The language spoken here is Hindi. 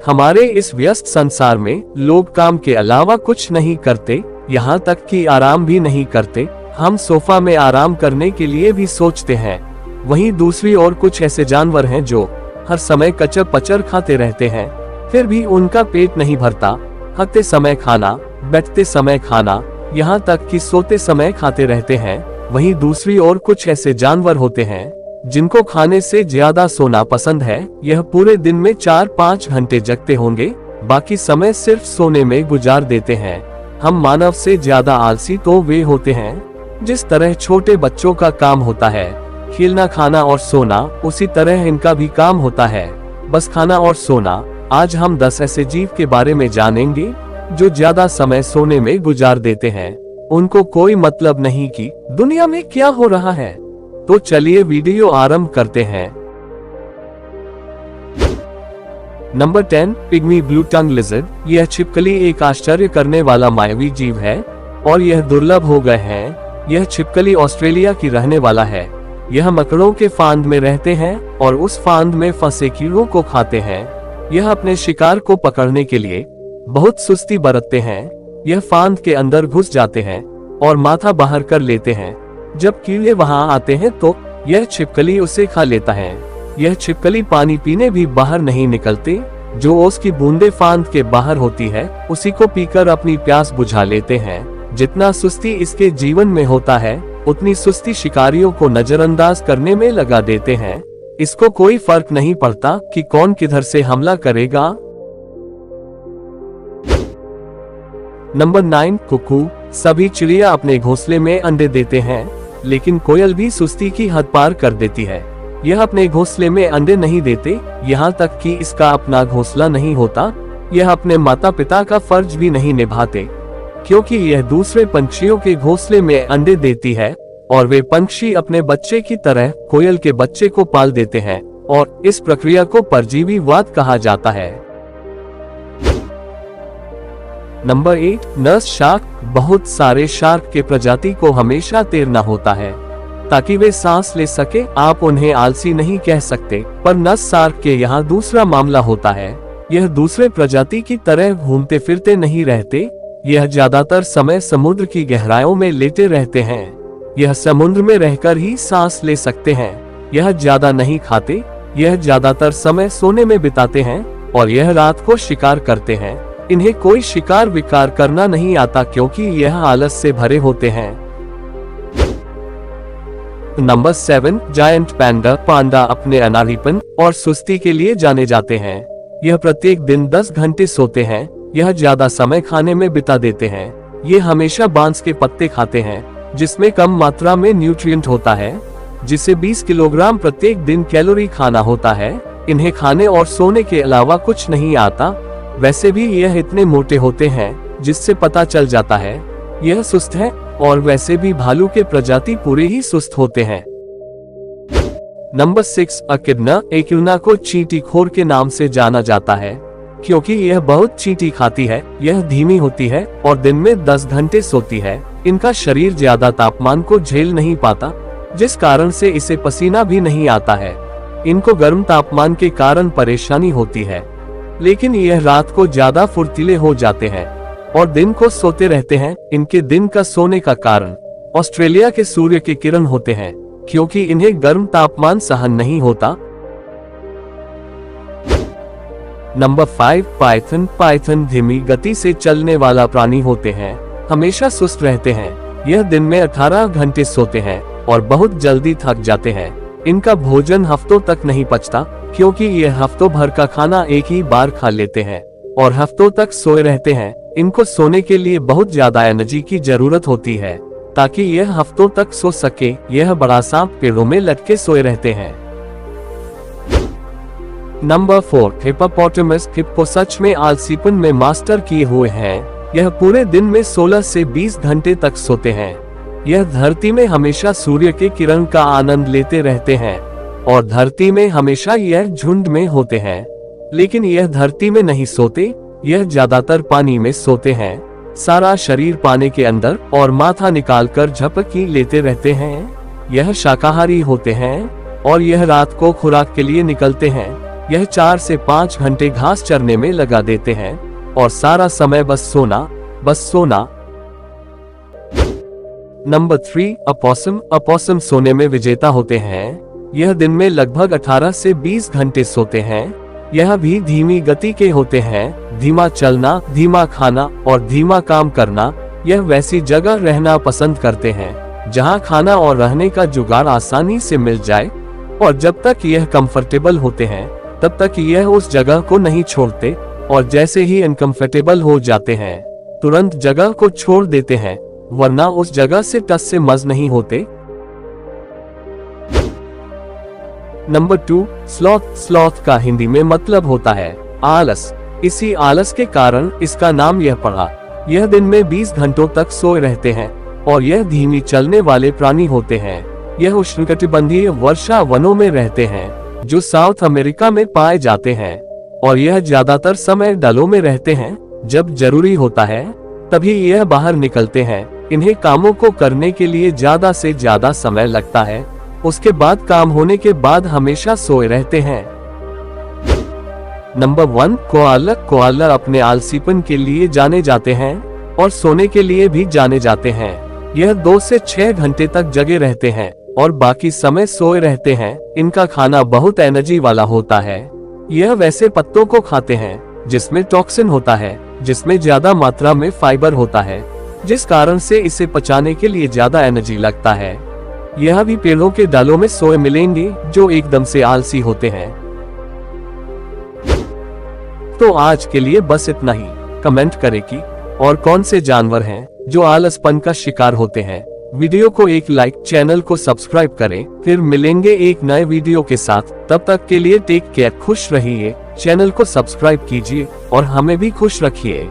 हमारे इस व्यस्त संसार में लोग काम के अलावा कुछ नहीं करते, यहाँ तक कि आराम भी नहीं करते। हम सोफा में आराम करने के लिए भी सोचते हैं। वहीं दूसरी ओर कुछ ऐसे जानवर हैं जो हर समय कचर पचर खाते रहते हैं, फिर भी उनका पेट नहीं भरता। खाते समय खाना, बैठते समय खाना, यहाँ तक कि सोते समय खाते रहते हैं। वहीं दूसरी ओर कुछ ऐसे जानवर होते हैं जिनको खाने से ज्यादा सोना पसंद है। यह पूरे दिन में 4-5 घंटे जगते होंगे, बाकी समय सिर्फ सोने में गुजार देते हैं। हम मानव से ज्यादा आलसी तो वे होते हैं। जिस तरह छोटे बच्चों का काम होता है खेलना, खाना और सोना, उसी तरह इनका भी काम होता है, बस खाना और सोना। आज हम 10 ऐसे जीव के बारे में जानेंगे जो ज्यादा समय सोने में गुजार देते हैं। उनको कोई मतलब नहीं कि दुनिया में क्या हो रहा है। तो चलिए वीडियो आरंभ करते हैं। Number 10, pygmy blue tongue lizard. यह छिपकली एक आश्चर्य करने वाला मायावी जीव है और यह दुर्लभ हो गए हैं। यह छिपकली ऑस्ट्रेलिया की रहने वाला है। यह मकड़ों के फांद में रहते हैं और उस फांद में फंसे कीड़ों को खाते हैं। यह अपने शिकार को पकड़ने के लिए बहुत सुस्ती बरतते हैं। यह फांद के अंदर घुस जाते हैं और माथा बाहर कर लेते हैं। जब कीड़े वहां आते हैं तो यह छिपकली उसे खा लेता है। यह छिपकली पानी पीने भी बाहर नहीं निकलते। जो ओस की बूंदे फांद के बाहर होती है उसी को पीकर अपनी प्यास बुझा लेते हैं। जितना सुस्ती इसके जीवन में होता है उतनी सुस्ती शिकारियों को नजरअंदाज करने में लगा देते हैं। इसको कोई फर्क नहीं पड़ता कि कौन किधर से हमला करेगा। नंबर 9, कुकू। सभी चिड़िया अपने घोंसले में अंडे देते हैं, लेकिन कोयल भी सुस्ती की हद पार कर देती है। यह अपने घोंसले में अंडे नहीं देते, यहाँ तक कि इसका अपना घोंसला नहीं होता। यह अपने माता पिता का फर्ज भी नहीं निभाते, क्योंकि यह दूसरे पंछियों के घोंसले में अंडे देती है और वे पंछी अपने बच्चे की तरह कोयल के बच्चे को पाल देते हैं और इस प्रक्रिया को परजीवीवाद कहा जाता है। Number 8, nurse shark. बहुत सारे शार्क के प्रजाति को हमेशा तैरना होता है ताकि वे सांस ले सके। आप उन्हें आलसी नहीं कह सकते, पर नर्स शार्क के यहाँ दूसरा मामला होता है। यह दूसरे प्रजाति की तरह घूमते फिरते नहीं रहते। यह ज्यादातर समय समुद्र की गहराइयों में लेटे रहते हैं। यह समुद्र में रहकर ही सांस ले सकते हैं। यह ज्यादा नहीं खाते। यह ज्यादातर समय सोने में बिताते हैं और यह रात को शिकार करते हैं। इन्हें कोई शिकार विकार करना नहीं आता क्योंकि यह आलस से भरे होते हैं। नंबर 7, जायंट पैंडा। पांडा अपने अनाड़ीपन और सुस्ती के लिए जाने जाते हैं। यह प्रत्येक दिन 10 घंटे सोते हैं। यह ज्यादा समय खाने में बिता देते हैं। ये हमेशा बांस के पत्ते खाते हैं जिसमें कम मात्रा में न्यूट्रिएंट होता है, जिसे 20 किलोग्राम प्रत्येक दिन कैलोरी खाना होता है। इन्हें खाने और सोने के अलावा कुछ नहीं आता। वैसे भी यह इतने मोटे होते हैं जिससे पता चल जाता है यह सुस्त है, और वैसे भी भालू के प्रजाति पूरे ही सुस्त होते हैं। नंबर 6, एकिडना। एकिडना को चींटीखोर के नाम से जाना जाता है क्योंकि यह बहुत चींटी खाती है। यह धीमी होती है और दिन में 10 घंटे सोती है। इनका शरीर ज्यादा तापमान को झेल नहीं पाता, जिस कारण से इसे पसीना भी नहीं आता है। इनको गर्म तापमान के कारण परेशानी होती है, लेकिन यह रात को ज्यादा फुर्तीले हो जाते हैं और दिन को सोते रहते हैं। इनके दिन का सोने का कारण ऑस्ट्रेलिया के सूर्य के किरण होते हैं, क्योंकि इन्हें गर्म तापमान सहन नहीं होता। Number 5, Python. पाइथन धीमी गति से चलने वाला प्राणी होते हैं, हमेशा सुस्त रहते हैं। यह दिन में 18 घंटे सोते हैं और बहुत जल्दी थक जाते हैं। इनका भोजन हफ्तों तक नहीं पचता, क्योंकि यह हफ्तों भर का खाना एक ही बार खा लेते हैं और हफ्तों तक सोए रहते हैं। इनको सोने के लिए बहुत ज्यादा एनर्जी की जरूरत होती है ताकि यह हफ्तों तक सो सके। यह बड़ा सांप पेड़ों में लटके सोए रहते हैं। Number 4, hippopotamus. हिप्पो सच में आलसीपन में मास्टर किए हुए हैं। यह पूरे दिन में 16 से 20 घंटे तक सोते हैं। यह धरती में हमेशा सूर्य के किरण का आनंद लेते रहते हैं और धरती में हमेशा यह झुंड में होते हैं, लेकिन यह धरती में नहीं सोते। यह ज्यादातर पानी में सोते हैं। सारा शरीर पानी के अंदर और माथा निकालकर झपकी लेते रहते हैं। यह शाकाहारी होते हैं और यह रात को खुराक के लिए निकलते हैं। यह 4 से 5 घंटे घास चरने में लगा देते हैं और सारा समय बस सोना। नंबर 3, अपोसम। अपोसम सोने में विजेता होते हैं। यह दिन में लगभग 18 से 20 घंटे सोते हैं। यह भी धीमी गति के होते हैं, धीमा चलना, धीमा खाना और धीमा काम करना। यह वैसी जगह रहना पसंद करते हैं जहां खाना और रहने का जुगाड़ आसानी से मिल जाए, और जब तक यह कंफर्टेबल होते हैं तब तक यह उस जगह को नहीं छोड़ते, और जैसे ही अनकंफर्टेबल हो जाते हैं तुरंत जगह को छोड़ देते हैं, वरना उस जगह से टस से मज नहीं होते। Number 2, sloth. स्लॉथ का हिंदी में मतलब होता है आलस। इसी आलस के कारण इसका नाम यह पड़ा। यह दिन में 20 घंटों तक सोए रहते हैं और यह धीमी चलने वाले प्राणी होते हैं। यह उष्णकटिबंधीय वर्षा वनों में रहते हैं जो साउथ अमेरिका में पाए जाते हैं, और यह ज्यादातर समय दलों में रहते हैं। जब जरूरी होता है तभी यह बाहर निकलते हैं। इन्हें कामों को करने के लिए ज्यादा से ज्यादा समय लगता है, उसके बाद काम होने के बाद हमेशा सोए रहते हैं। Number 1, koala. कोआला अपने आलसीपन के लिए जाने जाते हैं और सोने के लिए भी जाने जाते हैं। यह 2 से 6 घंटे तक जगे रहते हैं और बाकी समय सोए रहते हैं। इनका खाना बहुत एनर्जी वाला होता है। यह वैसे पत्तों को खाते हैं जिसमें टॉक्सिन होता है, जिसमें ज्यादा मात्रा में फाइबर होता है, जिस कारण से इसे पचाने के लिए ज्यादा एनर्जी लगता है। यह भी पेड़ों के डालों में सोए मिलेंगे जो एकदम से आलसी होते हैं। तो आज के लिए बस इतना ही। कमेंट करें कि और कौन से जानवर हैं जो आलसपन का शिकार होते हैं। वीडियो को एक लाइक, चैनल को सब्सक्राइब करें। फिर मिलेंगे एक नए वीडियो के साथ। तब तक के लिए टेक केयर, खुश रहिए, चैनल को सब्सक्राइब कीजिए और हमें भी खुश रखिए।